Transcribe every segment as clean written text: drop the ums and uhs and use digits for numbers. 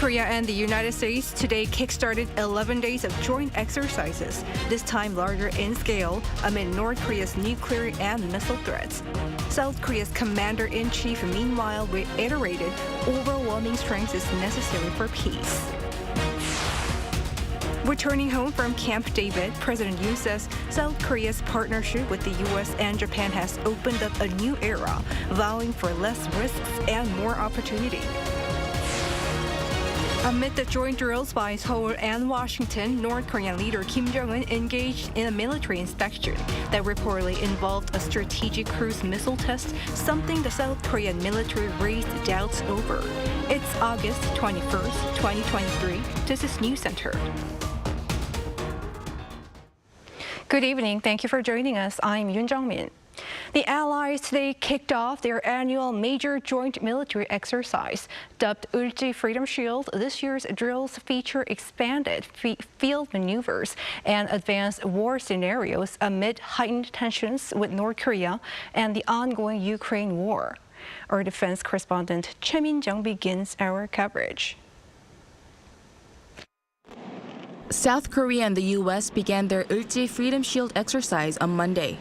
Korea and the United States today kickstarted 11 days of joint exercises, this time larger in scale, amid North Korea's nuclear and missile threats. South Korea's commander-in-chief meanwhile reiterated overwhelming strength is necessary for peace. Returning home from Camp David, President Yoon says South Korea's partnership with the U.S. and Japan has opened up a new era, vowing for less risks and more opportunity. Amid the joint drills by Seoul and Washington, North Korean leader Kim Jong-un engaged in a military inspection that reportedly involved a strategic cruise missile test, something the South Korean military raised doubts over. It's August 21st, 2023. This is News Center. Good evening. Thank you for joining us. I'm Yoon Jung-min. The Allies today kicked off their annual major joint military exercise. Dubbed Ulchi Freedom Shield, this year's drills feature expanded field maneuvers and advanced war scenarios amid heightened tensions with North Korea and the ongoing Ukraine war. Our defense correspondent Choi Min-jung begins our coverage. South Korea and the U.S. began their Ulchi Freedom Shield exercise on Monday.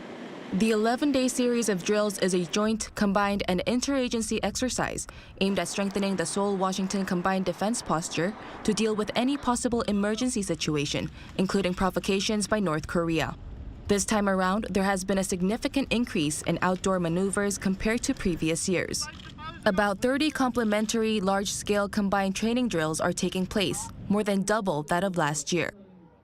The 11-day series of drills is a joint, combined, and interagency exercise aimed at strengthening the Seoul-Washington combined defense posture to deal with any possible emergency situation, including provocations by North Korea. This time around, there has been a significant increase in outdoor maneuvers compared to previous years. About 30 complementary large-scale combined training drills are taking place, more than double that of last year.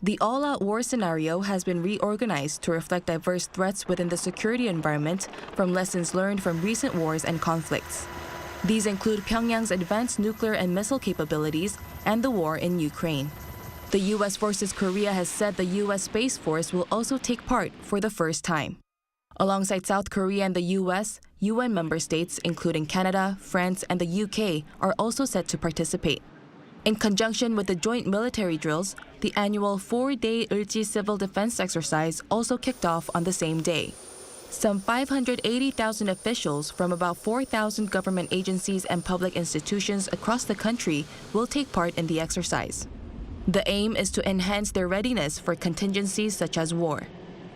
The all-out war scenario has been reorganized to reflect diverse threats within the security environment from lessons learned from recent wars and conflicts. These include Pyongyang's advanced nuclear and missile capabilities and the war in Ukraine. The U.S. Forces Korea has said the U.S. Space Force will also take part for the first time. Alongside South Korea and the U.S., UN member states, including Canada, France, and the UK, are also set to participate. In conjunction with the joint military drills, the annual 4-day Ulchi Civil Defense exercise also kicked off on the same day. Some 580,000 officials from about 4,000 government agencies and public institutions across the country will take part in the exercise. The aim is to enhance their readiness for contingencies such as war.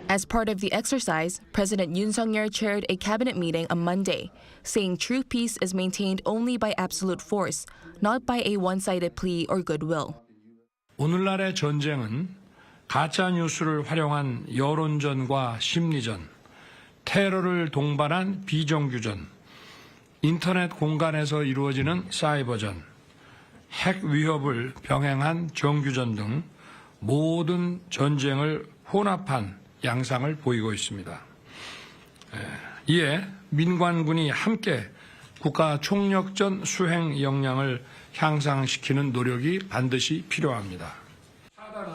As part of the exercise, President Yoon chaired a cabinet meeting on Monday, saying true peace is maintained only by absolute force, not by a one-sided plea or goodwill. 오늘날의 전쟁은 가짜 뉴스를 활용한 여론전과 심리전, 테러를 동반한 비정규전, 인터넷 공간에서 이루어지는 사이버전, 핵 위협을 병행한 정규전 등 모든 전쟁을 혼합한 양상을 보이고 있습니다. 이에 민관군이 함께 국가 총력전 수행 역량을 향상시키는 노력이 반드시 필요합니다.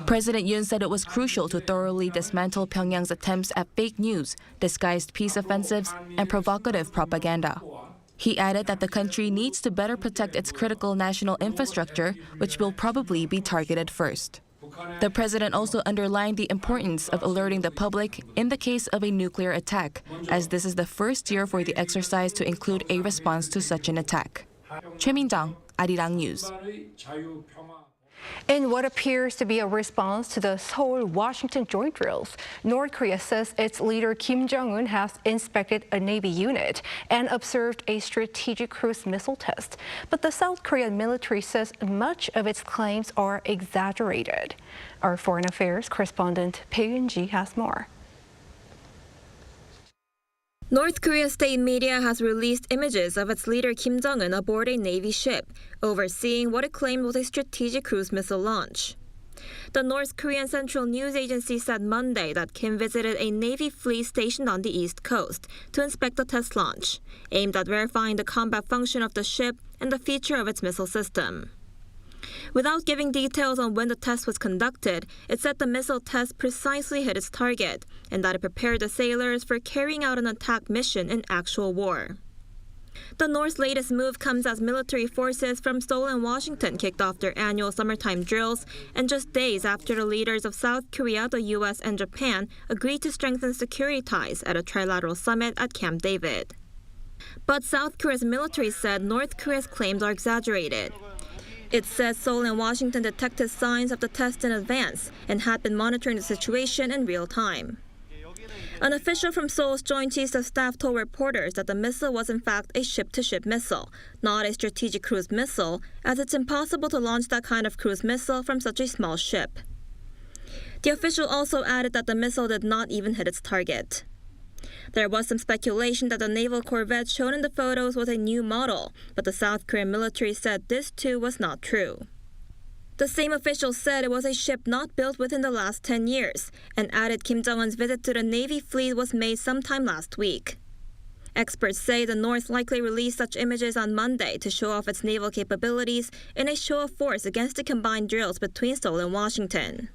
President Yoon said it was crucial to thoroughly dismantle Pyongyang's attempts at fake news, disguised peace offensives, and provocative propaganda. He added that the country needs to better protect its critical national infrastructure, which will probably be targeted first. The president also underlined the importance of alerting the public in the case of a nuclear attack, as this is the first year for the exercise to include a response to such an attack. Choi Min-jung, Arirang News. In what appears to be a response to the Seoul-Washington joint drills, North Korea says its leader Kim Jong-un has inspected a Navy unit and observed a strategic cruise missile test. But the South Korean military says much of its claims are exaggerated. Our foreign affairs correspondent Bae Yoon-ji has more. North Korea's state media has released images of its leader Kim Jong-un aboard a Navy ship, overseeing what it claimed was a strategic cruise missile launch. The North Korean Central News Agency said Monday that Kim visited a Navy fleet stationed on the East Coast to inspect the test launch, aimed at verifying the combat function of the ship and the feature of its missile system. Without giving details on when the test was conducted, it said the missile test precisely hit its target and that it prepared the sailors for carrying out an attack mission in actual war. The North's latest move comes as military forces from Seoul and Washington kicked off their annual summertime drills, and just days after the leaders of South Korea, the U.S., and Japan agreed to strengthen security ties at a trilateral summit at Camp David. But South Korea's military said North Korea's claims are exaggerated. It says Seoul and Washington detected signs of the test in advance and had been monitoring the situation in real time. An official from Seoul's Joint Chiefs of Staff told reporters that the missile was in fact a ship-to-ship missile, not a strategic cruise missile, as it's impossible to launch that kind of cruise missile from such a small ship. The official also added that the missile did not even hit its target. There was some speculation that the naval corvette shown in the photos was a new model, but the South Korean military said this too was not true. The same official said it was a ship not built within the last 10 years, and added Kim Jong-un's visit to the Navy fleet was made sometime last week. Experts say the North likely released such images on Monday to show off its naval capabilities in a show of force against the combined drills between Seoul and Washington.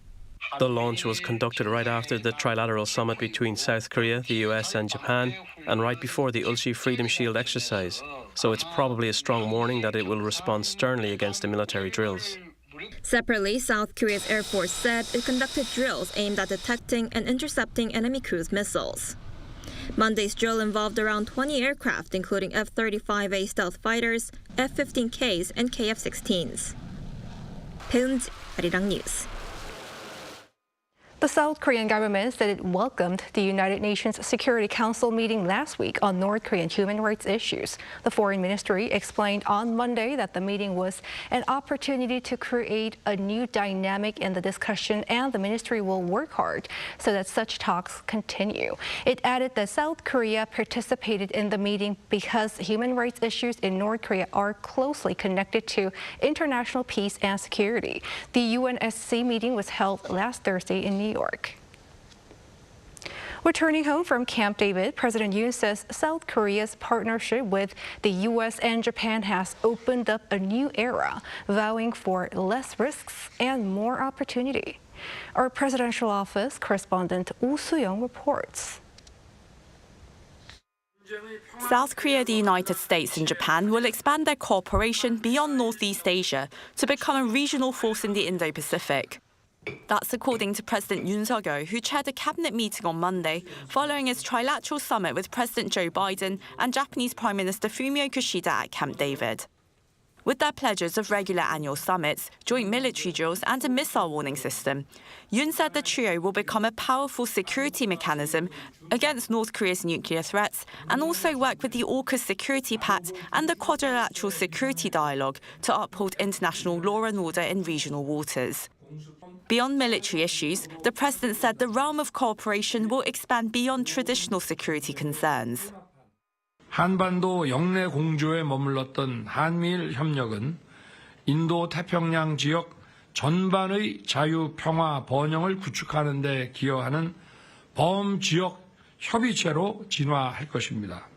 The launch was conducted right after the trilateral summit between South Korea, the US and Japan, and right before the Ulchi Freedom Shield exercise. So it's probably a strong warning that it will respond sternly against the military drills. Separately, South Korea's Air Force said it conducted drills aimed at detecting and intercepting enemy cruise missiles. Monday's drill involved around 20 aircraft, including F-35A stealth fighters, F-15Ks, and KF-16s. 배은지, Arirang News. The South Korean government said it welcomed the United Nations Security Council meeting last week on North Korean human rights issues. The Foreign Ministry explained on Monday that the meeting was an opportunity to create a new dynamic in the discussion, and the ministry will work hard so that such talks continue. It added that South Korea participated in the meeting because human rights issues in North Korea are closely connected to international peace and security. The UNSC meeting was held last Thursday in New York. Returning home from Camp David, President Yoon says South Korea's partnership with the U.S. and Japan has opened up a new era, vowing for less risks and more opportunity. Our presidential office correspondent Oh Soo-young reports. South Korea, the United States and Japan will expand their cooperation beyond Northeast Asia to become a regional force in the Indo-Pacific. That's according to President Yoon, who chaired a cabinet meeting on Monday following his trilateral summit with President Joe Biden and Japanese Prime Minister Fumio Kishida at Camp David. With their pledges of regular annual summits, joint military drills and a missile warning system, Yoon said the trio will become a powerful security mechanism against North Korea's nuclear threats and also work with the AUKUS Security Pact and the Quadrilateral Security Dialogue to uphold international law and order in regional waters. Beyond military issues, the president said the realm of cooperation will expand beyond traditional security concerns. 한반도 영내 공조에 머물렀던 한미일 협력은 인도 태평양 지역 전반의 자유, 평화, 번영을 구축하는 데 기여하는 범지역 협의체로 진화할 것입니다.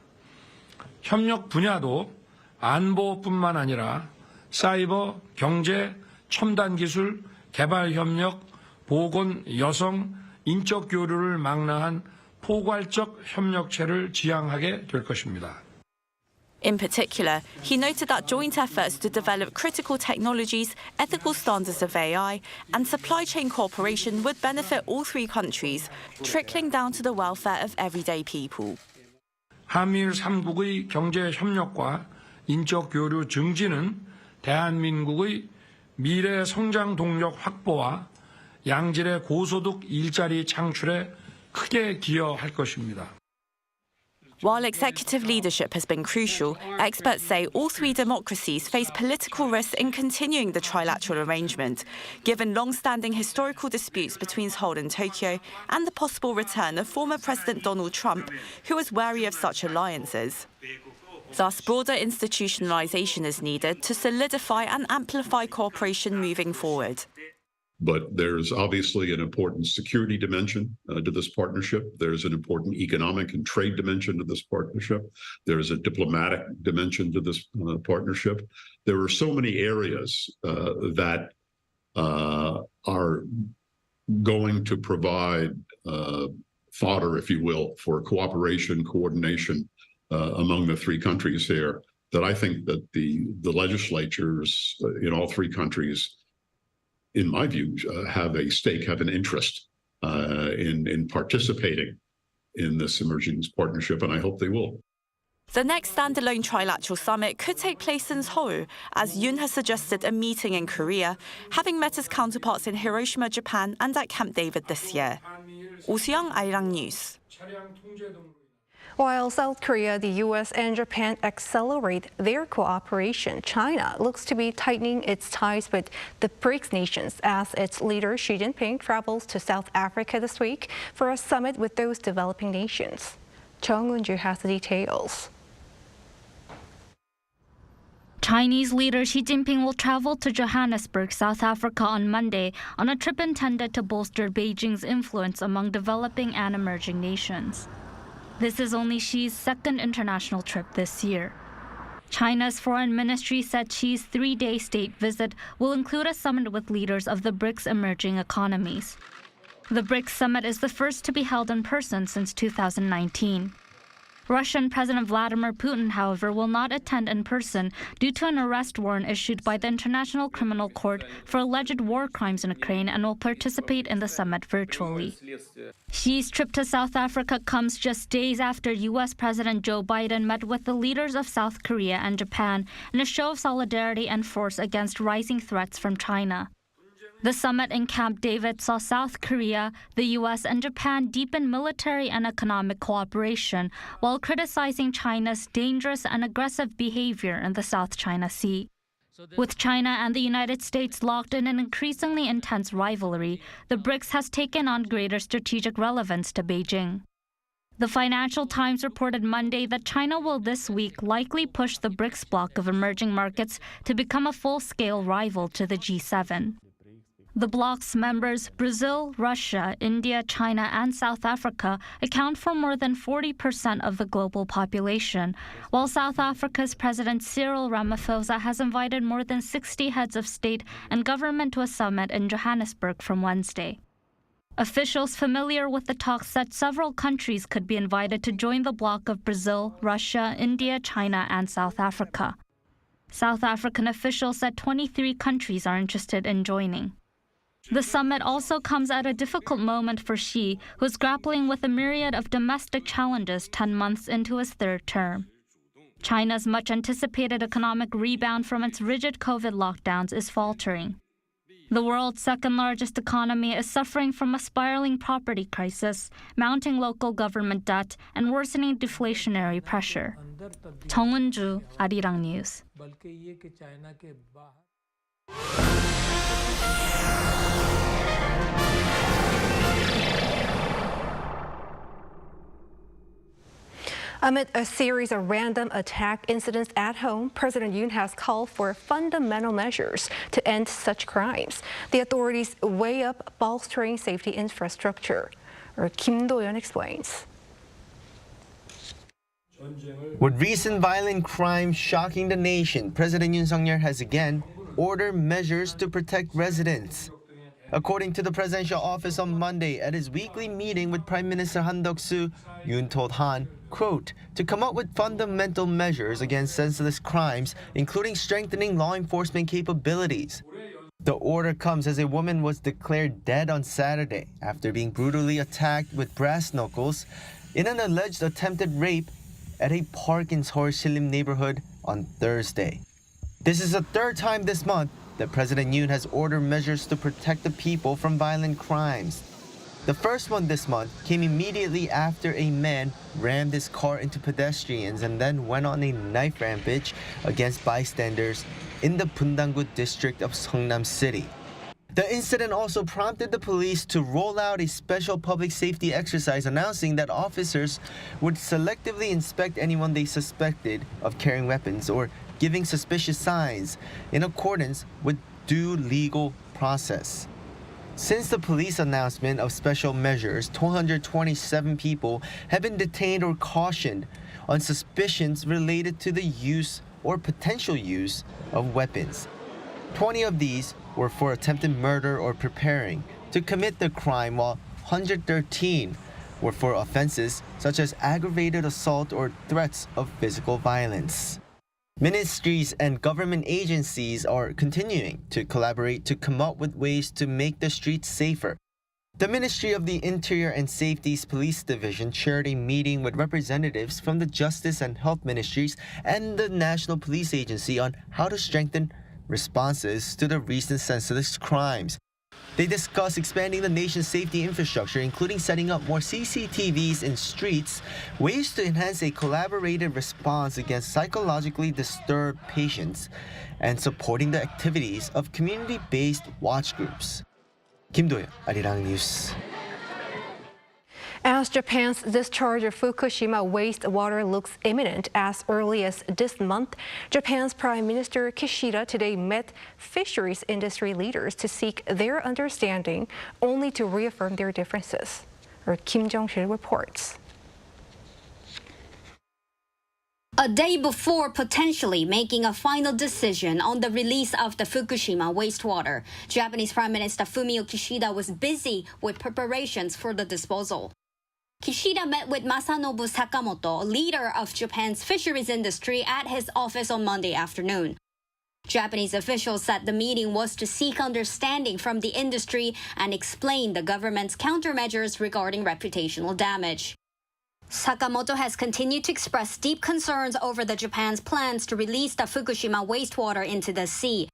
협력 분야도 안보뿐만 아니라 사이버, 경제, 첨단 기술, 개발 협력, 보건, 여성, 인적 교류를 망라한 포괄적 협력체를 지향하게 될 것입니다. In particular, he noted that joint efforts to develop critical technologies, ethical standards of AI, and supply chain cooperation would benefit all three countries, trickling down to the welfare of everyday people. 한미일 3국의 경제 협력과 인적 교류 증진은 대한민국의 미래 성장 동력 확보와 양질의 고소득 일자리 창출에 크게 기여할 것입니다. While executive leadership has been crucial, experts say all three democracies face political risks in continuing the trilateral arrangement, given long-standing historical disputes between Seoul and Tokyo and the possible return of former President Donald Trump, who was wary of such alliances. Thus, broader institutionalization is needed to solidify and amplify cooperation moving forward. But there's obviously an important security dimension to this partnership. There's an important economic and trade dimension to this partnership. There's a diplomatic dimension to this partnership. There are so many areas that are going to provide fodder, if you will, for cooperation, coordination among the three countries here, that I think that the legislatures in all three countries, in my view, have a stake, have an interest in participating in this emerging partnership, and I hope they will. The next standalone trilateral summit could take place in Seoul, as Yoon has suggested a meeting in Korea, having met his counterparts in Hiroshima, Japan, and at Camp David this year. 오수영, Arirang News. While South Korea, the U.S. and Japan accelerate their cooperation, China looks to be tightening its ties with the BRICS nations as its leader Xi Jinping travels to South Africa this week for a summit with those developing nations. Chung Eun-ju has the details. Chinese leader Xi Jinping will travel to Johannesburg, South Africa on Monday on a trip intended to bolster Beijing's influence among developing and emerging nations. This is only Xi's second international trip this year. China's foreign ministry said Xi's three-day state visit will include a summit with leaders of the BRICS emerging economies. The BRICS summit is the first to be held in person since 2019. Russian President Vladimir Putin, however, will not attend in person due to an arrest warrant issued by the International Criminal Court for alleged war crimes in Ukraine and will participate in the summit virtually. Xi's trip to South Africa comes just days after U.S. President Joe Biden met with the leaders of South Korea and Japan in a show of solidarity and force against rising threats from China. The summit in Camp David saw South Korea, the U.S., and Japan deepen military and economic cooperation while criticizing China's dangerous and aggressive behavior in the South China Sea. With China and the United States locked in an increasingly intense rivalry, the BRICS has taken on greater strategic relevance to Beijing. The Financial Times reported Monday that China will this week likely push the BRICS bloc of emerging markets to become a full-scale rival to the G7. The bloc's members, Brazil, Russia, India, China, and South Africa, account for more than 40% of the global population, while South Africa's President Cyril Ramaphosa has invited more than 60 heads of state and government to a summit in Johannesburg from Wednesday. Officials familiar with the talks said several countries could be invited to join the bloc of Brazil, Russia, India, China, and South Africa. South African officials said 23 countries are interested in joining. The summit also comes at a difficult moment for Xi, who is grappling with a myriad of domestic challenges 10 months into his third term. China's much-anticipated economic rebound from its rigid COVID lockdowns is faltering. The world's second-largest economy is suffering from a spiraling property crisis, mounting local government debt, and worsening deflationary pressure. Chung Eun-ju, Arirang News. Amid a series of random attack incidents at home, President Yoon has called for fundamental measures to end such crimes. The authorities weigh up bolstering safety infrastructure. Kim Do-yeon explains. With recent violent crimes shocking the nation, President Yoon Suk-yeol has again ordered measures to protect residents. According to the presidential office on Monday, at his weekly meeting with Prime Minister Han Duck-soo, Yoon told Han, quote, to come up with fundamental measures against senseless crimes, including strengthening law enforcement capabilities. The order comes as a woman was declared dead on Saturday after being brutally attacked with brass knuckles in an alleged attempted rape at a park in Seoul Silim neighborhood on Thursday. This is the third time this month that President Yoon has ordered measures to protect the people from violent crimes. The first one this month came immediately after a man rammed his car into pedestrians and then went on a knife rampage against bystanders in the Bundang-gu district of Seongnam City. The incident also prompted the police to roll out a special public safety exercise announcing that officers would selectively inspect anyone they suspected of carrying weapons or giving suspicious signs in accordance with due legal process. Since the police announcement of special measures, 227 people have been detained or cautioned on suspicions related to the use or potential use of weapons. 20 of these were for attempted murder or preparing to commit the crime, while 113 were for offenses such as aggravated assault or threats of physical violence. Ministries and government agencies are continuing to collaborate to come up with ways to make the streets safer. The Ministry of the Interior and Safety's Police Division chaired a meeting with representatives from the Justice and Health Ministries and the National Police Agency on how to strengthen responses to the recent senseless crimes. They discussed expanding the nation's safety infrastructure, including setting up more CCTVs in streets, ways to enhance a collaborative response against psychologically disturbed patients, and supporting the activities of community-based watch groups. Kim Do-yeon, Arirang News. As Japan's discharge of Fukushima wastewater looks imminent as early as this month, Japan's Prime Minister Kishida today met fisheries industry leaders to seek their understanding, only to reaffirm their differences. Our Kim Jong-sil reports. A day before potentially making a final decision on the release of the Fukushima wastewater, Japanese Prime Minister Fumio Kishida was busy with preparations for the disposal. Kishida met with Masanobu Sakamoto, leader of Japan's fisheries industry, at his office on Monday afternoon. Japanese officials said the meeting was to seek understanding from the industry and explain the government's countermeasures regarding reputational damage. Sakamoto has continued to express deep concerns over Japan's plans to release the Fukushima wastewater into the sea.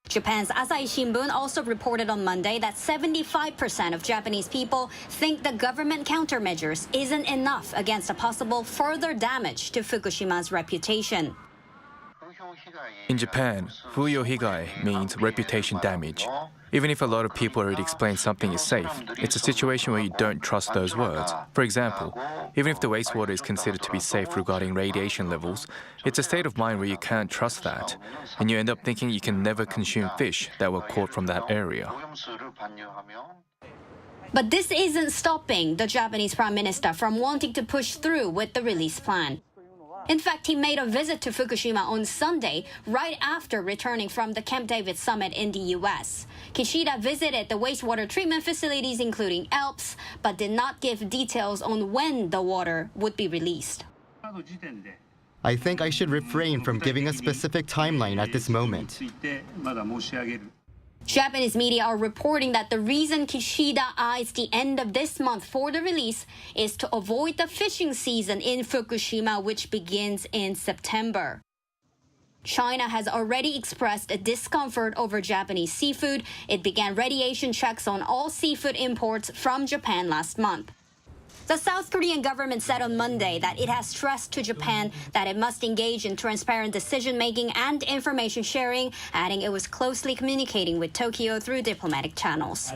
Japan's Asahi Shimbun also reported on Monday that 75% of Japanese people think the government countermeasures isn't enough against a possible further damage to Fukushima's reputation. In Japan, fuyo higai means reputation damage. Even if a lot of people already explain something is safe, it's a situation where you don't trust those words. For example, even if the wastewater is considered to be safe regarding radiation levels, it's a state of mind where you can't trust that, and you end up thinking you can never consume fish that were caught from that area. But this isn't stopping the Japanese Prime Minister from wanting to push through with the release plan. In fact, he made a visit to Fukushima on Sunday, right after returning from the Camp David summit in the U.S. Kishida visited the wastewater treatment facilities, including ALPS, but did not give details on when the water would be released. I think I should refrain from giving a specific timeline at this moment. Japanese media are reporting that the reason Kishida eyes the end of this month for the release is to avoid the fishing season in Fukushima, which begins in September. China has already expressed a discomfort over Japanese seafood. It began radiation checks on all seafood imports from Japan last month. The South Korean government said on Monday that it has stressed to Japan that it must engage in transparent decision-making and information sharing, adding it was closely communicating with Tokyo through diplomatic channels.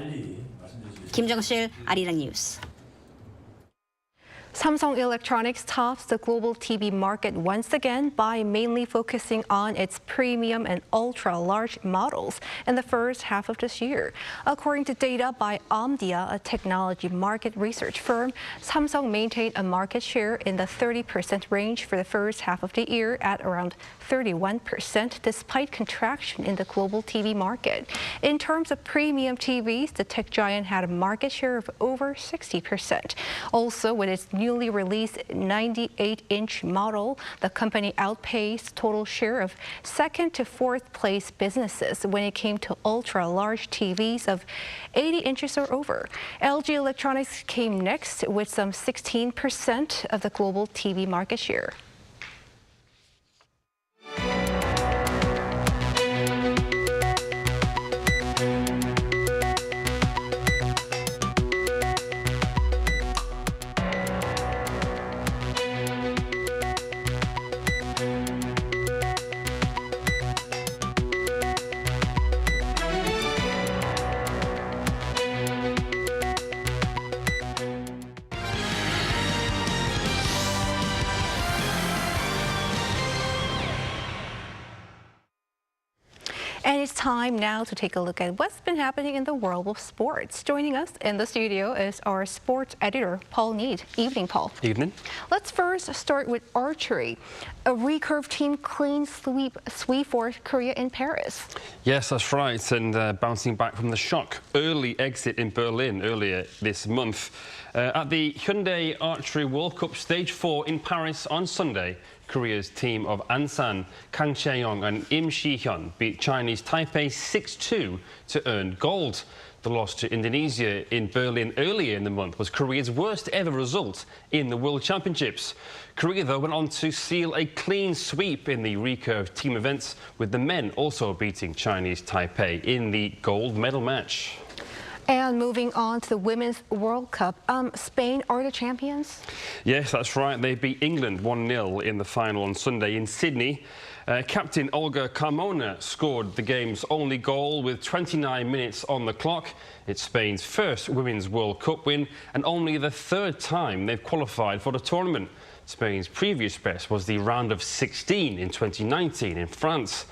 Kim Jong-sil, Arirang News. Samsung Electronics tops the global TV market once again by mainly focusing on its premium and ultra-large models in the first half of this year. According to data by Omdia, a technology market research firm, Samsung maintained a market share in the 30% range for the first half of the year at around 31%, despite contraction in the global TV market. In terms of premium TVs, the tech giant had a market share of over 60%. Also, with its newly released 98-inch model, the company outpaced total share of second to fourth place businesses when it came to ultra-large TVs of 80 inches or over. LG Electronics came next with some 16% of the global TV market share. And it's time now to take a look at what's been happening in the world of sports. Joining us in the studio is our sports editor, Paul Need. Evening, Paul. Evening. Let's first start with archery. A recurve team clean sweep for Korea in Paris. Yes, that's right. And bouncing back from the shock early exit in Berlin earlier this month. At the Hyundai Archery World Cup Stage 4 in Paris on Sunday, Korea's team of Ansan, Kang Chae-young and Im Shi-hyun beat Chinese Taipei 6-2 to earn gold. The loss to Indonesia in Berlin earlier in the month was Korea's worst ever result in the World Championships. Korea, though, went on to seal a clean sweep in the recurve team events, with the men also beating Chinese Taipei in the gold medal match. And moving on to the Women's World Cup, Spain are the champions? Yes, that's right. They beat England 1-0 in the final on Sunday in Sydney. Captain Olga Carmona scored the game's only goal with 29 minutes on the clock. It's Spain's first Women's World Cup win and only the third time they've qualified for the tournament. Spain's previous best was the round of 16 in 2019 in France.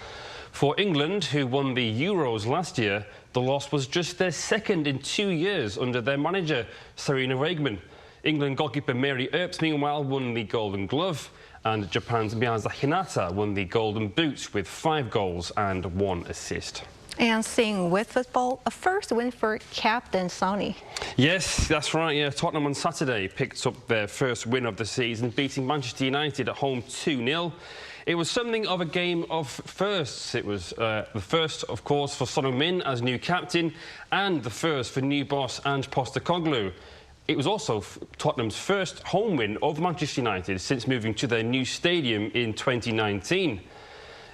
For England, who won the Euros last year, the loss was just their second in 2 years under their manager, Sarina Wiegman. England goalkeeper Mary Earps, meanwhile, won the Golden Glove, and Japan's Miyasa Hinata won the Golden Boot with 5 goals and 1 assist. And staying with football, a first win for Captain Sonny. Yes, that's right. Yeah, Tottenham on Saturday picked up their first win of the season, beating Manchester United at home 2-0. It was something of a game of firsts. It was the first, of course, for Son Heung-min as new captain, and the first for new boss Ange Postecoglou. It was also Tottenham's first home win over Manchester United since moving to their new stadium in 2019.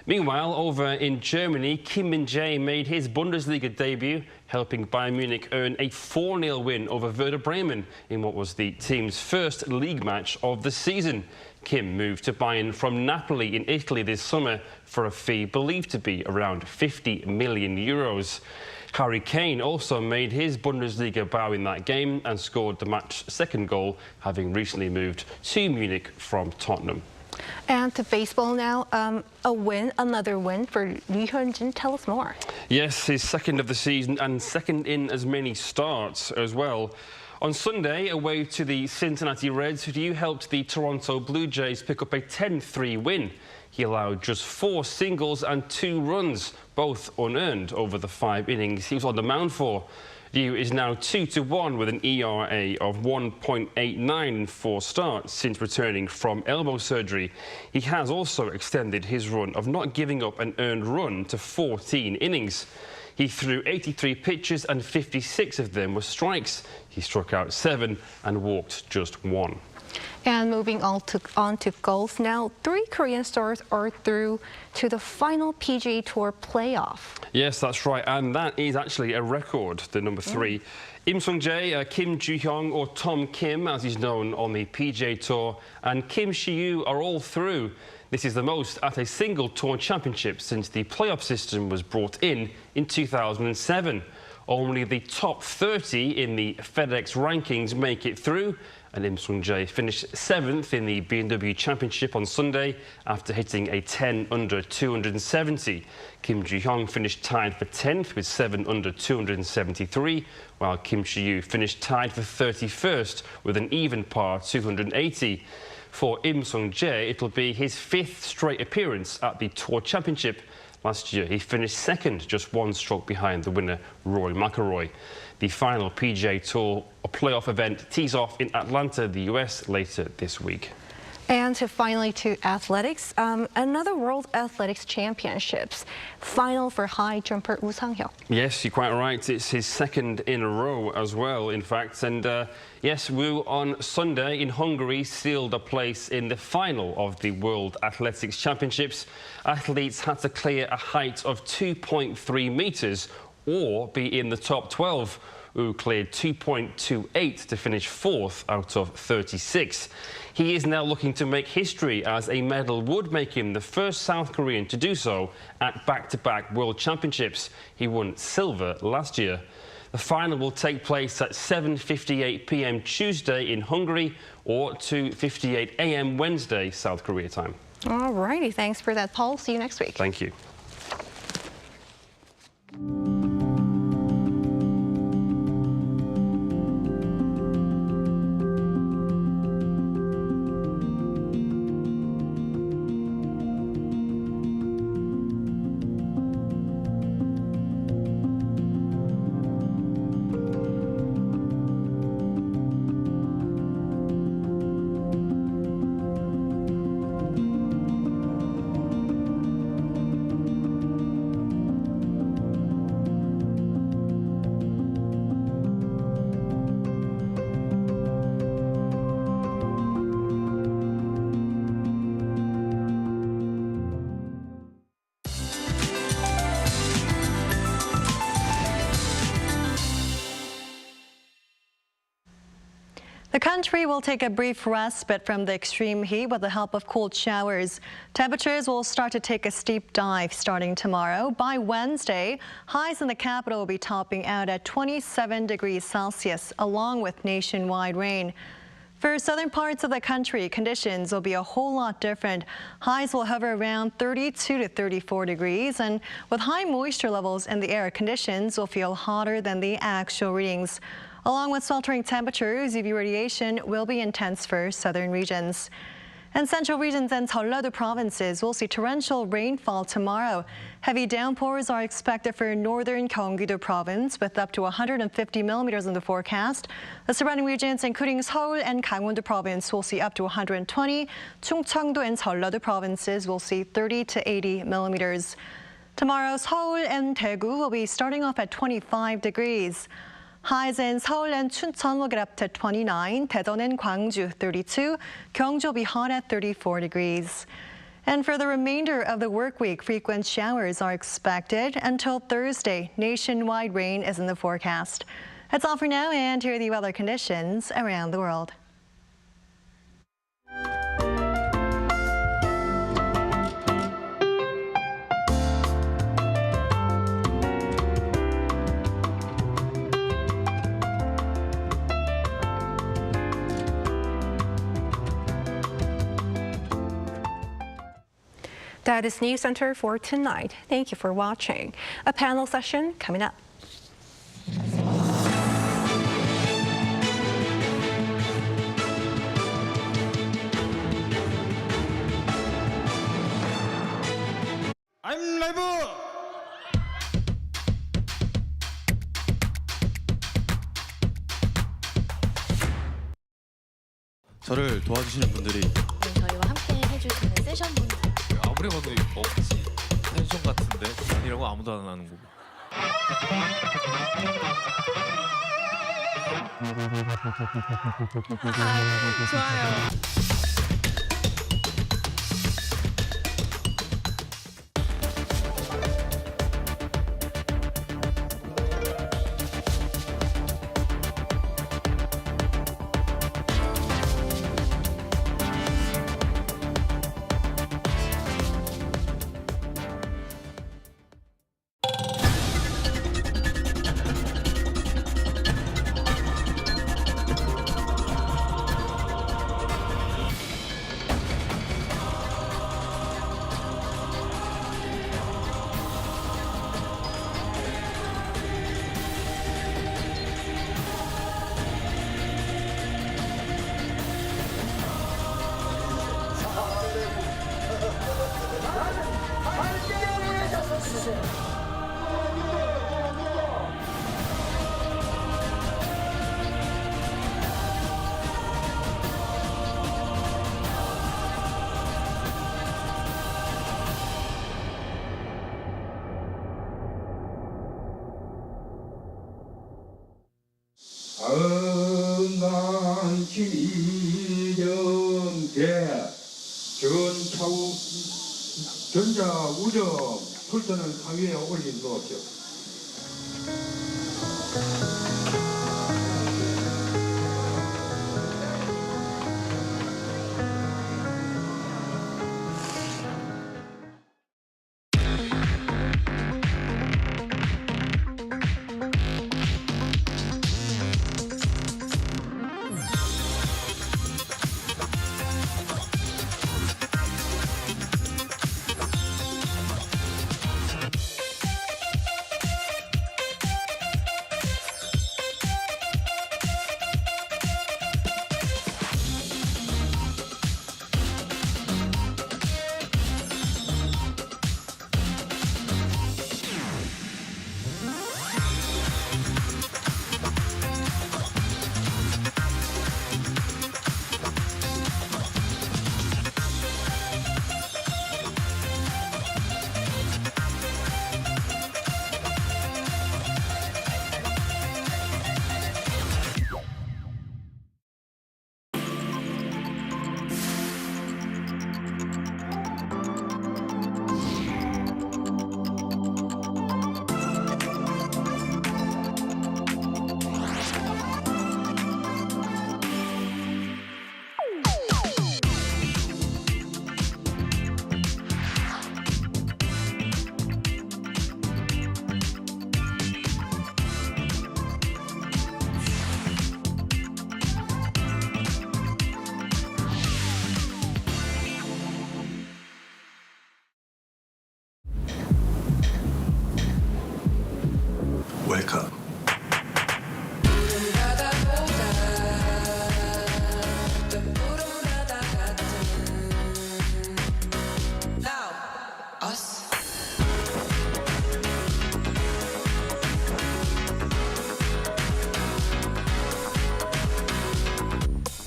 Meanwhile, over in Germany, Kim Min-jae made his Bundesliga debut, helping Bayern Munich earn a 4-0 win over Werder Bremen in what was the team's first league match of the season. Kim moved to Bayern from Napoli in Italy this summer for a fee believed to be around €50 million. Harry Kane also made his Bundesliga bow in that game and scored the match's second goal, having recently moved to Munich from Tottenham. And to baseball now, another win for Lee Hyun-jin. Tell us more. Yes, his second of the season and second in as many starts as well. On Sunday, away to the Cincinnati Reds, who helped the Toronto Blue Jays pick up a 10-3 win. He allowed just 4 singles and 2 runs, both unearned over the 5 innings he was on the mound for. Liu is now 2-1 with an ERA of 1.89 in 4 starts since returning from elbow surgery. He has also extended his run of not giving up an earned run to 14 innings. He threw 83 pitches and 56 of them were strikes. He struck out 7 and walked just 1. And moving on to golf now, 3 Korean stars are through to the final PGA Tour playoff. Yes, that's right, and that is actually a record, the number 3. Im Sung-jae, Kim Ju-hyung, or Tom Kim, as he's known on the PGA Tour, and Kim Shi-yu are all through. This is the most at a single tour championship since the playoff system was brought in 2007. Only the top 30 in the FedEx rankings make it through, and Im Sung-jae finished 7th in the BMW Championship on Sunday after hitting a 10 under 270. Kim Ju-hyung finished tied for 10th with 7 under 273, while Kim Shi-yu finished tied for 31st with an even par 280. For Im Sung-jae, it'll be his 5th straight appearance at the Tour Championship. Last year, he finished 2nd, just 1 stroke behind the winner, Rory McIlroy. The final PGA Tour playoff event tees off in Atlanta, the US, later this week. And finally to athletics, another World Athletics Championships final for high jumper Woo Sang-hyuk. Yes, you're quite right. It's his 2nd in a row as well, in fact. And yes, Woo on Sunday in Hungary sealed a place in the final of the World Athletics Championships. Athletes had to clear a height of 2.3 meters or be in the top 12. Woo cleared 2.28 to finish 4th out of 36. He is now looking to make history, as a medal would make him the first South Korean to do so at back-to-back World Championships. He won silver last year. The final will take place at 7:58 p.m. Tuesday in Hungary or 2:58 a.m. Wednesday, South Korea time. All righty, thanks for that, Paul. See you next week. Thank you. The country will take a brief respite from the extreme heat with the help of cold showers. Temperatures will start to take a steep dive starting tomorrow. By Wednesday, highs in the capital will be topping out at 27 degrees Celsius, along with nationwide rain. For southern parts of the country, conditions will be a whole lot different. Highs will hover around 32 to 34 degrees, and with high moisture levels in the air, conditions will feel hotter than the actual readings. Along with sweltering temperatures, UV radiation will be intense for southern regions. And central regions and Jeollado provinces will see torrential rainfall tomorrow. Heavy downpours are expected for northern Gyeonggi-do province with up to 150 millimeters in the forecast. The surrounding regions, including Seoul and Gangwon-do province, will see up to 120. Chungcheong-do and Jeollado provinces will see 30 to 80 millimeters. Tomorrow, Seoul and Daegu will be starting off at 25 degrees. Highs in Seoul and Chuncheon will get up to 29, Daejeon and Gwangju 32, Gyeongju will be hot at 34 degrees. And for the remainder of the work week, frequent showers are expected until Thursday. Nationwide rain is in the forecast. That's all for now, and here are the weather conditions around the world. That is News Center for tonight. Thank you for watching. A panel session coming up. I'm live. 저를 도와주시는 분들이 저희와 함께 해주시는 세션분들 아무리 봐도 이거 먹지 펜션 같은데 아니라고 아무도 안 하는 거고. 좋아요. 전자 우정 풀터는 상위에 올린 것이요.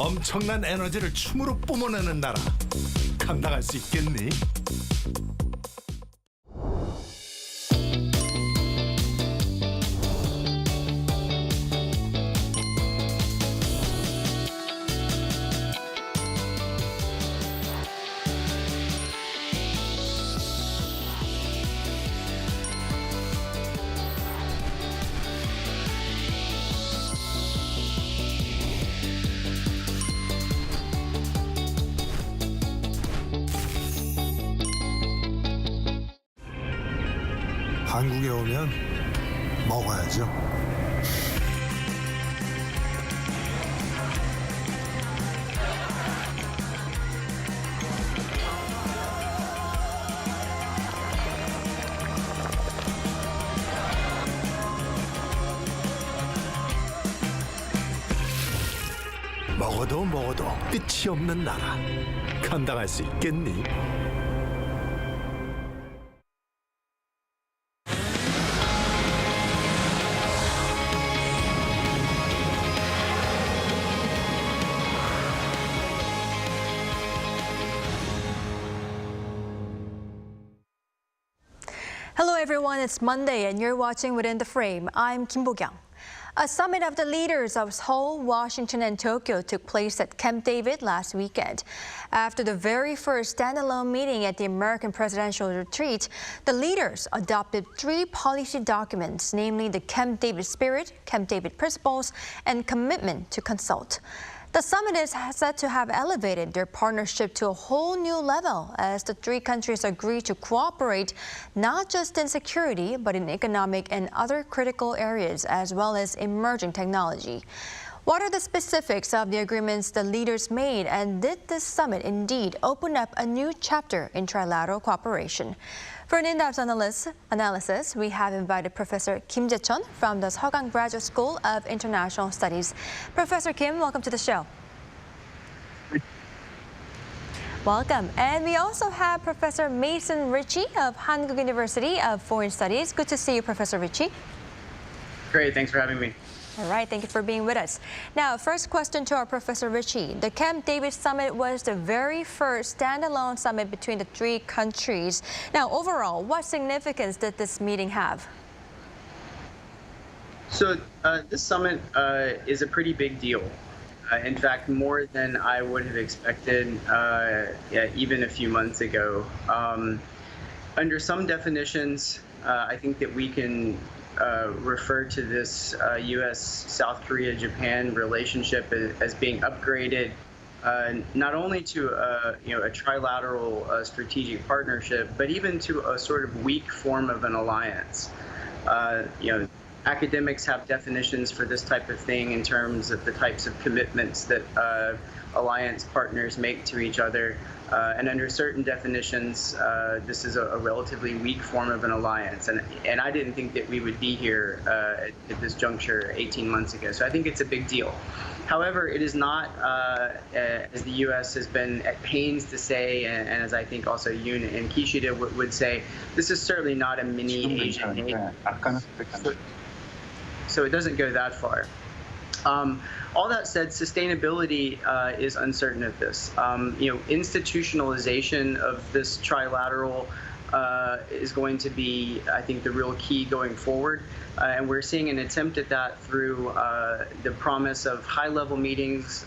엄청난 에너지를 춤으로 뿜어내는 나라. 감당할 수 있겠니? 한국에 오면 먹어야죠. 먹어도 끝이 없는 나라. 감당할 수 있겠니? Hello everyone, it's Monday and you're watching Within the Frame. I'm Kim Bo-kyung. A summit of the leaders of Seoul, Washington and Tokyo took place at Camp David last weekend. After the very first standalone meeting at the American presidential retreat, the leaders adopted 3 policy documents, namely the Camp David Spirit, Camp David Principles, and Commitment to Consult. The summit is said to have elevated their partnership to a whole new level as the 3 countries agree to cooperate not just in security, but in economic and other critical areas, as well as emerging technology. What are the specifics of the agreements the leaders made, and did this summit indeed open up a new chapter in trilateral cooperation? For an in-depth analysis, we have invited Professor Kim Jae-chun from the Seogang Graduate School of International Studies. Professor Kim, welcome to the show. Welcome. And we also have Professor Mason Ritchie of Hankuk University of Foreign Studies. Good to see you, Professor Ritchie. Great, thanks for having me. All right, thank you for being with us. Now, first question to our Professor Ritchie. The Camp David Summit was the very first standalone summit between the 3 countries. Now, overall, what significance did this meeting have? So this summit is a pretty big deal. In fact, more than I would have expected even a few months ago. Under some definitions, I think that we can refer to this U.S.-South Korea-Japan relationship as being upgraded not only to a trilateral strategic partnership, but even to a sort of weak form of an alliance. Academics have definitions for this type of thing in terms of the types of commitments that alliance partners make to each other. And under certain definitions, this is a relatively weak form of an alliance. And I didn't think that we would be here at this juncture 18 months ago. So I think it's a big deal. However, it is not, as the U.S. has been at pains to say, and as I think also Yoon and Kishida would say, this is certainly not a mini Asian nation. So it doesn't go that far. All that said, sustainability is uncertain of this. Institutionalization of this trilateral is going to be, I think, the real key going forward. And we're seeing an attempt at that through the promise of high-level meetings,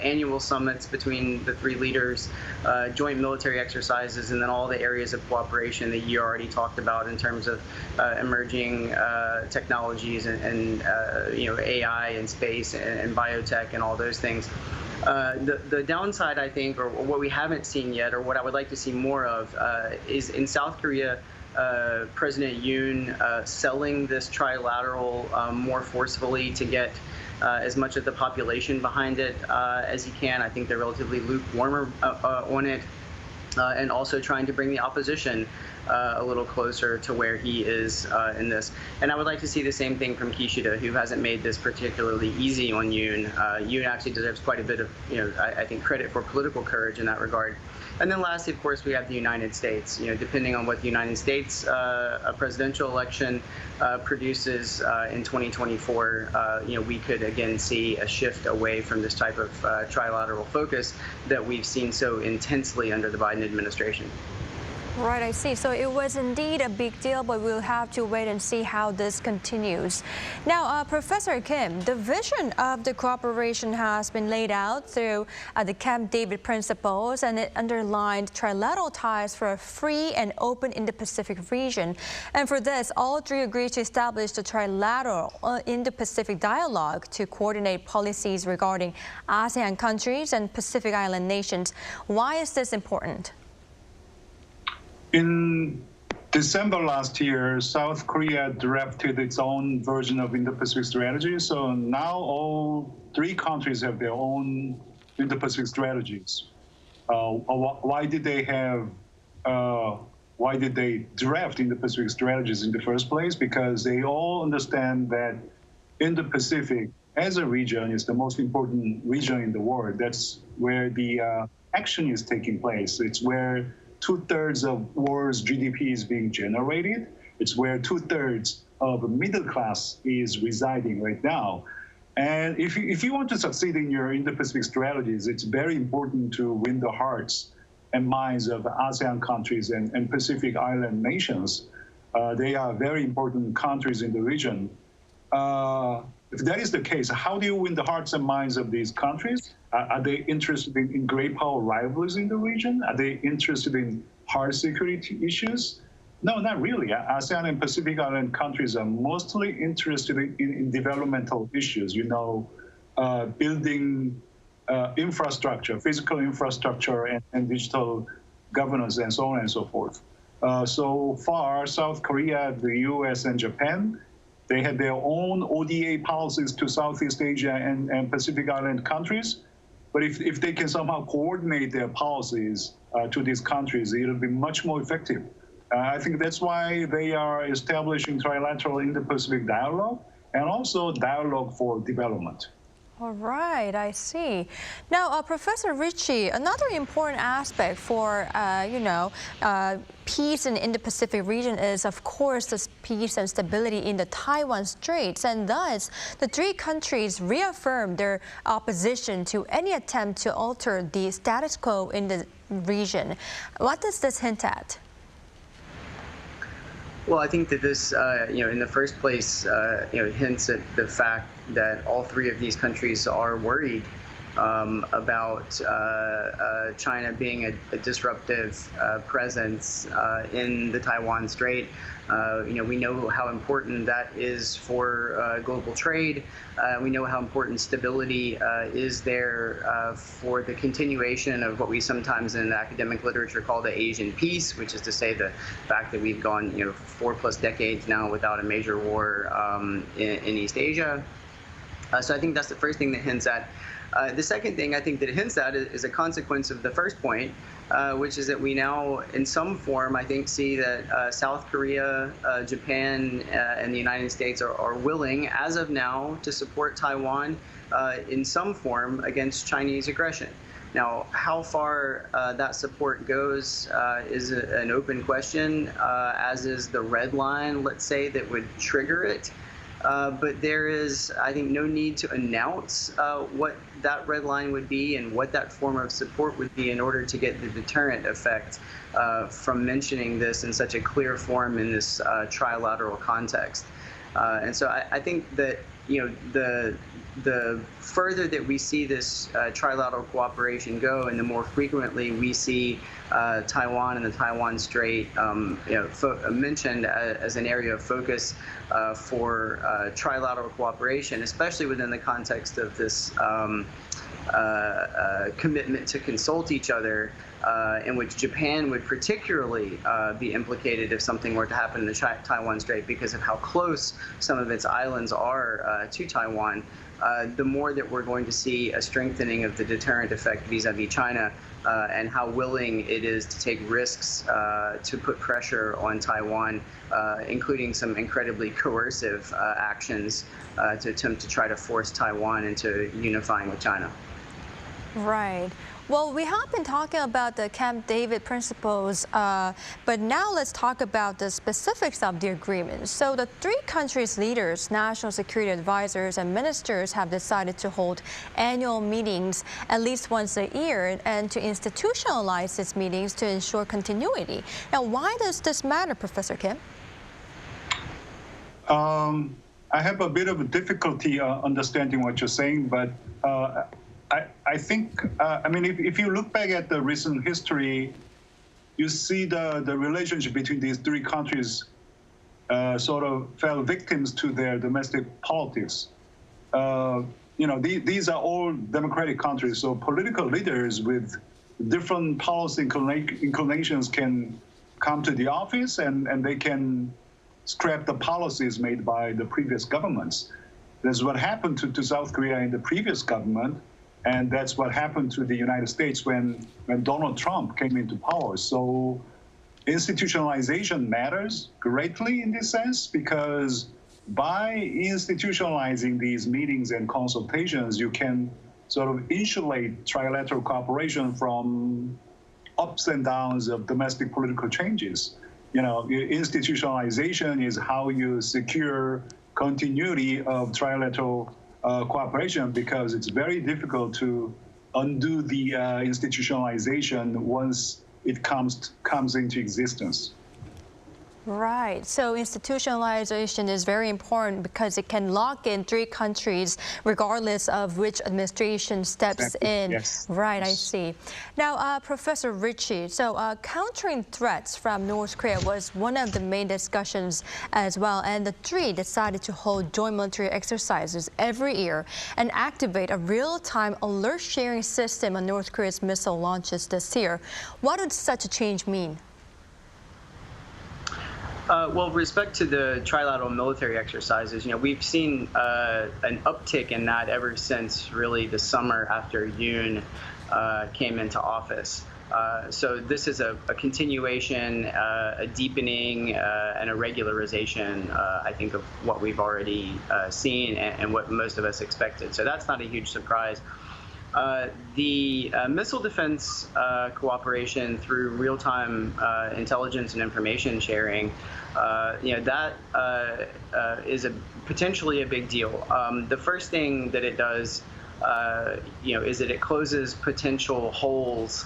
annual summits between the 3 leaders, joint military exercises, and then all the areas of cooperation that you already talked about in terms of emerging technologies and AI and space and biotech and all those things. The downside, I think, or what we haven't seen yet, or what I would like to see more of, is in South Korea, President Yoon selling this trilateral more forcefully to get as much of the population behind it as he can. I think they're relatively lukewarm on it, and also trying to bring the opposition a little closer to where he is in this. And I would like to see the same thing from Kishida, who hasn't made this particularly easy on Yoon. Yoon actually deserves quite a bit of, I think, credit for political courage in that regard. And then lastly, of course, we have the United States. Depending on what the United States a presidential election produces in 2024, we could again see a shift away from this type of trilateral focus that we've seen so intensely under the Biden administration. Right, I see. So it was indeed a big deal, but we'll have to wait and see how this continues. Now, Professor Kim, the vision of the cooperation has been laid out through the Camp David principles, and it underlined trilateral ties for a free and open Indo-Pacific region. And for this, all three agreed to establish the trilateral Indo-Pacific dialogue to coordinate policies regarding ASEAN countries and Pacific Island nations. Why is this important? In December last year, South Korea drafted its own version of Indo-Pacific strategy. So now all three countries have their own Indo-Pacific strategies. Why did they draft Indo-Pacific strategies in the first place? Because they all understand that Indo-Pacific as a region is the most important region in the world. That's where the action is taking place. It's where 2/3 of world's GDP is being generated. It's where 2/3 of the middle class is residing right now. And if you want to succeed in your Indo-Pacific strategies, it's very important to win the hearts and minds of ASEAN countries and Pacific Island nations. They are very important countries in the region. If that is the case, how do you win the hearts and minds of these countries? Are they interested in great power rivalries in the region? Are they interested in hard security issues? No, not really. ASEAN and Pacific Island countries are mostly interested in developmental issues, building infrastructure, physical infrastructure, and digital governance, and so on and so forth. So far, South Korea, the US, and Japan, they had their own ODA policies to Southeast Asia and Pacific Island countries. But if they can somehow coordinate their policies to these countries, it'll be much more effective. I think that's why they are establishing trilateral Indo-Pacific dialogue and also dialogue for development. All right, I see. Now, Professor Ritchie, another important aspect for, peace in the Indo-Pacific region is, of course, this peace and stability in the Taiwan Straits. And thus, the three countries reaffirmed their opposition to any attempt to alter the status quo in the region. What does this hint at? Well, I think that this, in the first place, hints at the fact that all three of these countries are worried about China being a disruptive presence in the Taiwan Strait. We know how important that is for global trade. We know how important stability is there for the continuation of what we sometimes in academic literature call the Asian peace, which is to say the fact that we've gone 4+ decades now without a major war in East Asia. So I think that's the first thing that hints at. The second thing I think that it hints at is a consequence of the first point, which is that we now, in some form, I think, see that South Korea, Japan, and the United States are willing, as of now, to support Taiwan in some form against Chinese aggression. Now, how far that support goes is an open question, as is the red line, let's say, that would trigger it. But there is, I think, no need to announce what that red line would be and what that form of support would be in order to get the deterrent effect from mentioning this in such a clear form in this trilateral context. And so I think that, the further that we see this trilateral cooperation go, and the more frequently we see Taiwan and the Taiwan Strait mentioned as an area of focus for trilateral cooperation, especially within the context of this commitment to consult each other, in which Japan would particularly be implicated if something were to happen in the Taiwan Strait because of how close some of its islands are to Taiwan. the more that we're going to see a strengthening of the deterrent effect vis-a-vis China and how willing it is to take risks to put pressure on Taiwan, including some incredibly coercive actions to attempt to try to force Taiwan into unifying with China. Right. Well, we have been talking about the Camp David principles, but now let's talk about the specifics of the agreement. So the three countries' leaders, national security advisors, and ministers have decided to hold annual meetings at least once a year and to institutionalize these meetings to ensure continuity. Now, why does this matter, Professor Kim? I have a bit of a difficulty understanding what you're saying, but I think, I mean, if you look back at the recent history, you see the relationship between these three countries sort of fell victims to their domestic politics. These are all democratic countries, so political leaders with different policy inclinations can come to the office and they can scrap the policies made by the previous governments. That's what happened to South Korea in the previous government. And that's what happened to the United States when Donald Trump came into power. So institutionalization matters greatly in this sense, because by institutionalizing these meetings and consultations, you can sort of insulate trilateral cooperation from ups and downs of domestic political changes. Institutionalization is how you secure continuity of trilateral cooperation, because it's very difficult to undo the institutionalization once it comes into existence. Right. So institutionalization is very important because it can lock in three countries regardless of which administration steps in. Yes. Right, I see. Now, Professor Ritchie, so countering threats from North Korea was one of the main discussions as well, and the three decided to hold joint military exercises every year and activate a real-time alert sharing system on North Korea's missile launches this year. What would such a change mean? Well, with respect to the trilateral military exercises, we've seen an uptick in that ever since really the summer after Yoon came into office. So this is a continuation, a deepening, and a regularization, I think, of what we've already seen and what most of us expected. So that's not a huge surprise. The missile defense cooperation through real-time intelligence and information sharing, that is potentially a big deal. The first thing that it does, is that it closes potential holes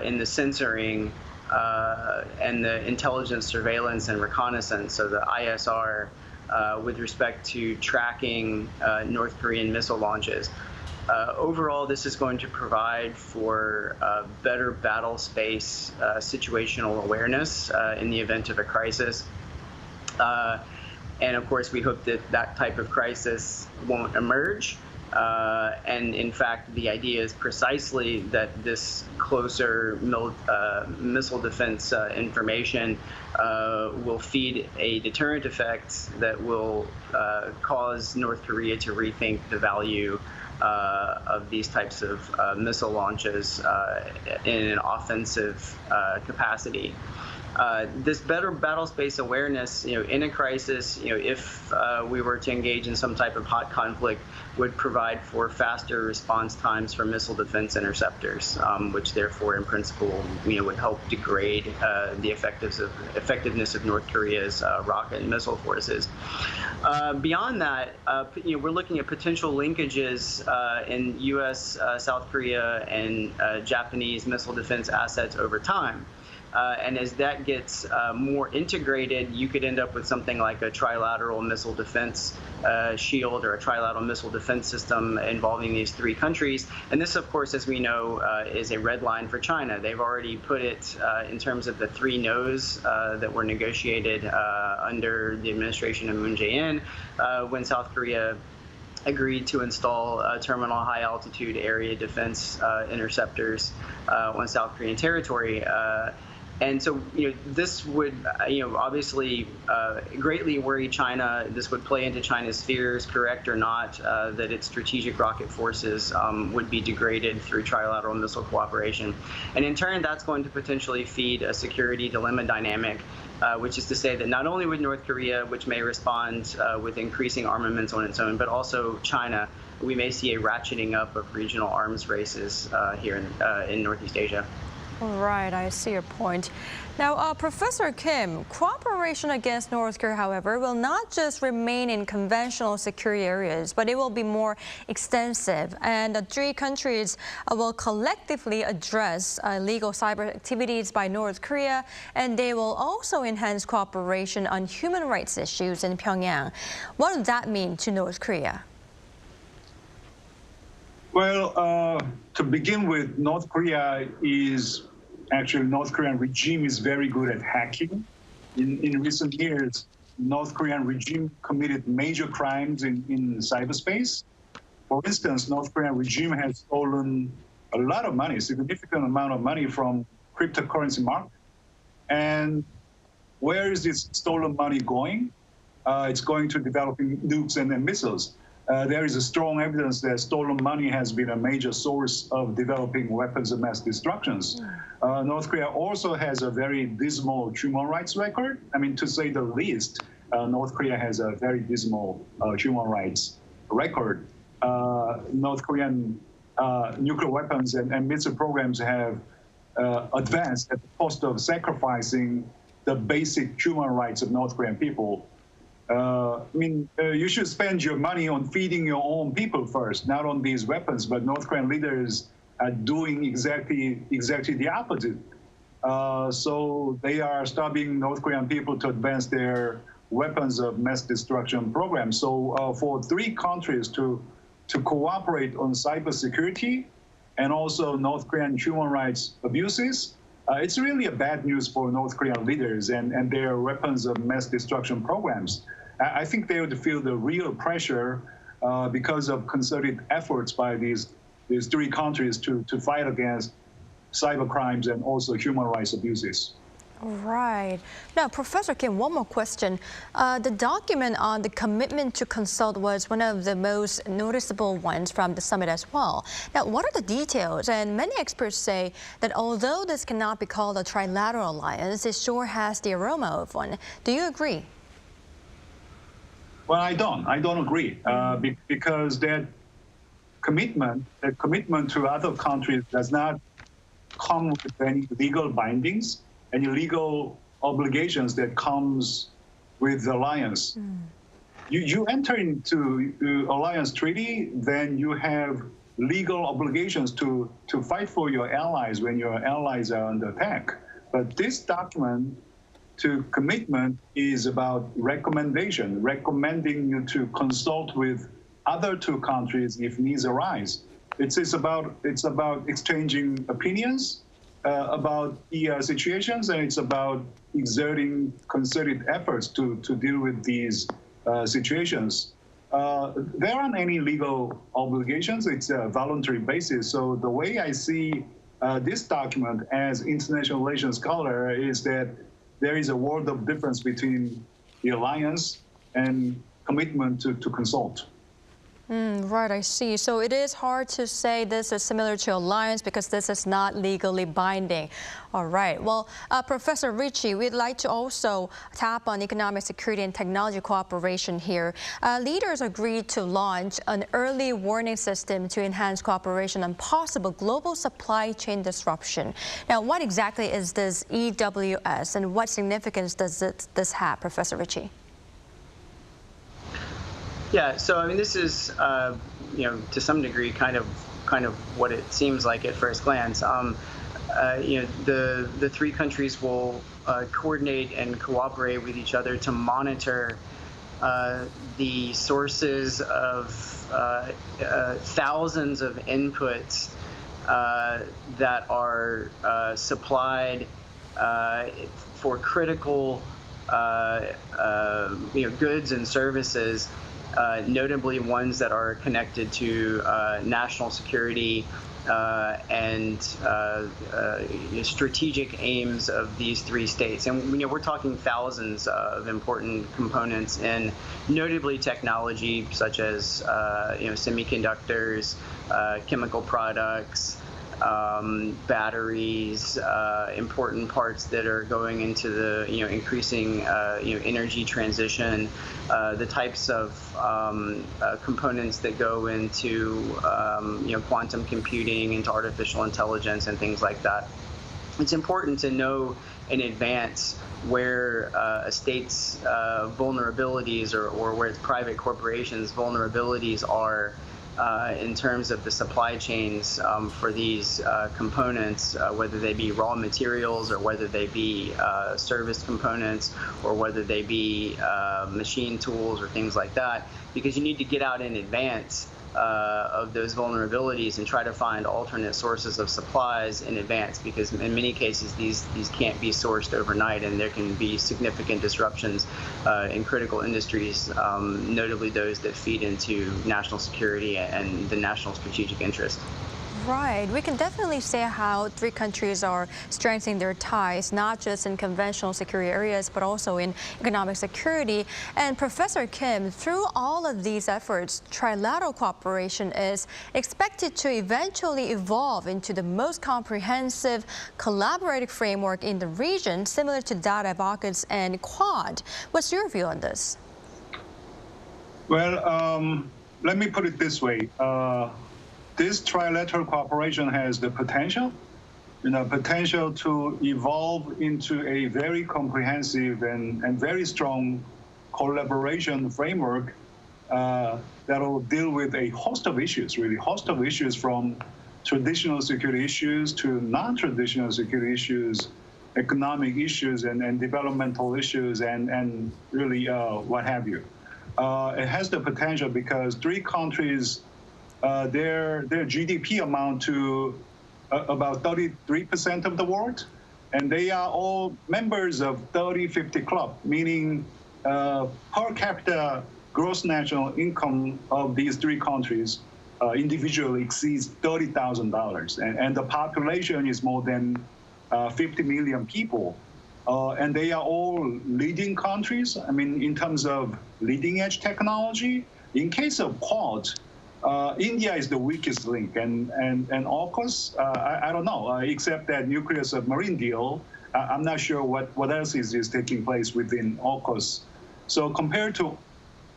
in the censoring and the intelligence, surveillance, and reconnaissance, so the ISR, with respect to tracking North Korean missile launches. Overall, this is going to provide for better battle space situational awareness in the event of a crisis. And of course, we hope that that type of crisis won't emerge. And in fact, the idea is precisely that this closer missile defense information will feed a deterrent effect that will cause North Korea to rethink the value of these types of missile launches in an offensive capacity. This better battle space awareness, in a crisis, if we were to engage in some type of hot conflict, would provide for faster response times for missile defense interceptors, which therefore, in principle, would help degrade the effectiveness of North Korea's rocket and missile forces. Beyond that, we're looking at potential linkages in U.S., South Korea, and Japanese missile defense assets over time. And as that gets more integrated, you could end up with something like a trilateral missile defense shield or a trilateral missile defense system involving these three countries. And this, of course, as we know, is a red line for China. They've already put it in terms of the three no's that were negotiated under the administration of Moon Jae-in when South Korea agreed to install terminal high-altitude area defense interceptors on South Korean territory. And so, this would, obviously greatly worry China. This would play into China's fears, correct or not, that its strategic rocket forces would be degraded through trilateral missile cooperation. And in turn, that's going to potentially feed a security dilemma dynamic, which is to say that not only would North Korea, which may respond with increasing armaments on its own, but also China, we may see a ratcheting up of regional arms races here in Northeast Asia. Right, I see your point. Now, Professor Kim, cooperation against North Korea, however, will not just remain in conventional security areas, but it will be more extensive. And the three countries will collectively address illegal cyber activities by North Korea, and they will also enhance cooperation on human rights issues in Pyongyang. What does that mean to North Korea? Well, to begin with, North Korean regime is very good at hacking. In recent years, North Korean regime committed major crimes in cyberspace. For instance, North Korean regime has stolen a lot of money, significant amount of money from cryptocurrency market. And where is this stolen money going? It's going to developing nukes and missiles. There is a strong evidence that stolen money has been a major source of developing weapons of mass destructions. North Korea also has a very dismal human rights record. I mean, to say the least, North Korea has a very dismal human rights record. North Korean nuclear weapons and missile programs have advanced at the cost of sacrificing the basic human rights of North Korean people. You should spend your money on feeding your own people first, not on these weapons. But North Korean leaders are doing exactly the opposite. So they are stopping North Korean people to advance their weapons of mass destruction program. So for three countries to cooperate on cybersecurity and also North Korean human rights abuses, it's really a bad news for North Korean leaders and their weapons of mass destruction programs. I think they would feel the real pressure because of concerted efforts by these three countries to fight against cyber crimes and also human rights abuses. Right. Now, Professor Kim, one more question. The document on the commitment to consult was one of the most noticeable ones from the summit as well. Now, what are the details? And many experts say that although this cannot be called a trilateral alliance, it sure has the aroma of one. Do you agree? Well, I don't agree because that commitment to other countries does not come with any legal bindings, any legal obligations that comes with the alliance. You enter into the alliance treaty, then you have legal obligations to fight for your allies when your allies are under attack. But this document to commitment is about recommendation, recommending you to consult with other two countries if needs arise. It's about exchanging opinions about the situations, and it's about exerting concerted efforts to deal with these situations. There aren't any legal obligations. It's a voluntary basis. So the way I see this document as international relations scholar is that there is a world of difference between the alliance and commitment to consult. Right, I see. So it is hard to say this is similar to alliance because this is not legally binding. All right. Well, Professor Ritchie, we'd like to also tap on economic security and technology cooperation here. Leaders agreed to launch an early warning system to enhance cooperation on possible global supply chain disruption. Now, what exactly is this EWS and what significance does this have, Professor Ritchie? Yeah, so I mean, this is, to some degree, kind of what it seems like at first glance. The three countries will coordinate and cooperate with each other to monitor the sources of thousands of inputs that are supplied for critical, goods and services notably ones that are connected to national security and strategic aims of these three states. And we're talking thousands of important components in notably technology such as semiconductors, chemical products, batteries, important parts that are going into the increasing energy transition, the types of components that go into quantum computing, into artificial intelligence, and things like that. It's important to know in advance where a state's vulnerabilities or where its private corporations' vulnerabilities are in terms of the supply chains for these components, whether they be raw materials or whether they be service components or whether they be machine tools or things like that, because you need to get out in advance of those vulnerabilities and try to find alternate sources of supplies in advance, because in many cases these can't be sourced overnight, and there can be significant disruptions in critical industries, notably those that feed into national security and the national strategic interest. Right. We can definitely say how three countries are strengthening their ties, not just in conventional security areas, but also in economic security. And Professor Kim, through all of these efforts, trilateral cooperation is expected to eventually evolve into the most comprehensive collaborative framework in the region, similar to that of AUKUS and Quad. What's your view on this? Well, let me put it this way. This trilateral cooperation has the potential to evolve into a very comprehensive and very strong collaboration framework that will deal with a host of issues, really, host of issues from traditional security issues to non-traditional security issues, economic issues and developmental issues and really what have you. It has the potential because three countries, their GDP amount to about 33% of the world, and they are all members of 30-50 Club, meaning per capita gross national income of these three countries individually exceeds $30,000, and the population is more than 50 million people. And they are all leading countries, I mean, in terms of leading edge technology. In case of Quad, India is the weakest link, and AUKUS, I don't know, except that nuclear submarine deal, I'm not sure what else is taking place within AUKUS. So compared to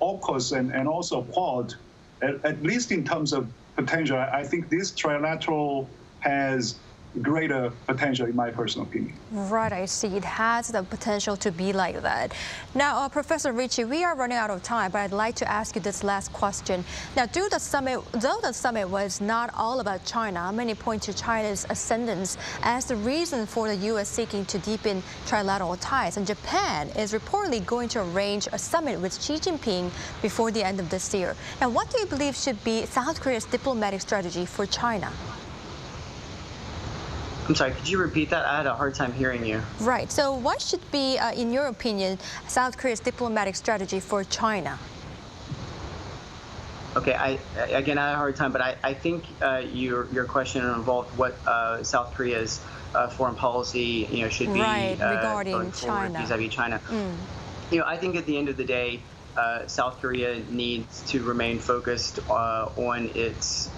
AUKUS and also Quad, at least in terms of potential, I think this trilateral has greater potential, in my personal opinion. Right, I see. It has the potential to be like that. Now, Professor Ritchie, we are running out of time, but I'd like to ask you this last question. Now, though the summit was not all about China, many point to China's ascendance as the reason for the U.S. seeking to deepen trilateral ties. And Japan is reportedly going to arrange a summit with Xi Jinping before the end of this year. Now, what do you believe should be South Korea's diplomatic strategy for China? I'm sorry, could you repeat that? I had a hard time hearing you. Right. So what should be, in your opinion, South Korea's diplomatic strategy for China? Okay, again, I had a hard time, but I think your question involved what South Korea's foreign policy, should be regarding China, vis-a-vis China. I think at the end of the day, South Korea needs to remain focused on its,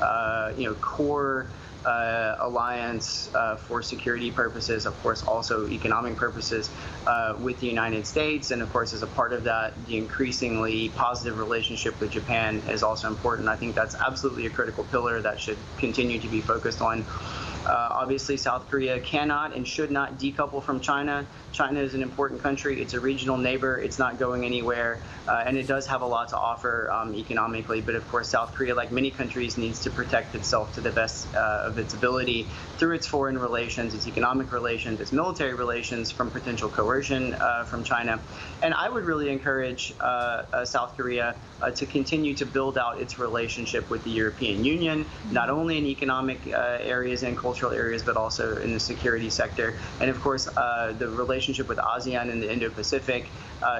core alliance for security purposes, of course, also economic purposes with the United States. And of course, as a part of that, the increasingly positive relationship with Japan is also important. I think that's absolutely a critical pillar that should continue to be focused on. Obviously, South Korea cannot and should not decouple from China. China is an important country. It's a regional neighbor. It's not going anywhere. And it does have a lot to offer economically. But of course, South Korea, like many countries, needs to protect itself to the best of of its ability through its foreign relations, its economic relations, its military relations from potential coercion from China. And I would really encourage South Korea to continue to build out its relationship with the European Union, not only in economic areas and cultural areas, but also in the security sector. And of course, the relationship with ASEAN and the Indo-Pacific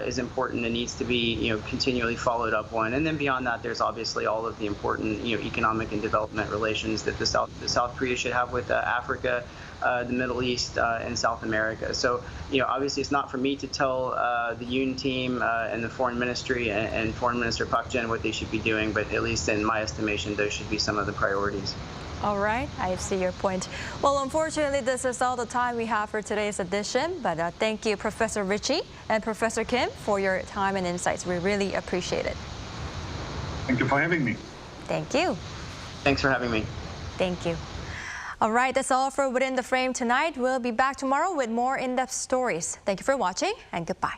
is important and needs to be, continually followed up on. And then beyond that, there's obviously all of the important, economic and development relations that the South Korea should have with Africa, the Middle East, and South America. So, obviously, it's not for me to tell the Yoon team and the Foreign Ministry and Foreign Minister Park Jin what they should be doing, but at least in my estimation, those should be some of the priorities. All right, I see your point. Well, unfortunately, this is all the time we have for today's edition, but thank you, Professor Richie and Professor Kim, for your time and insights. We really appreciate it. Thank you for having me. Thank you. Thanks for having me. Thank you. All right, that's all for Within the Frame tonight. We'll be back tomorrow with more in-depth stories. Thank you for watching, and goodbye.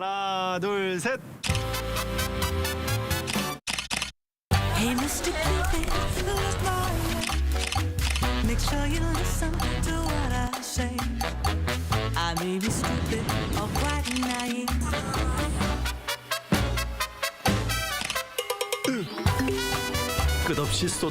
하나, 둘, 셋. Hey, Mr. Cupid, who's lying? Make sure you listen to what I say. I may be stupid or quite naive. 끝없이 쏟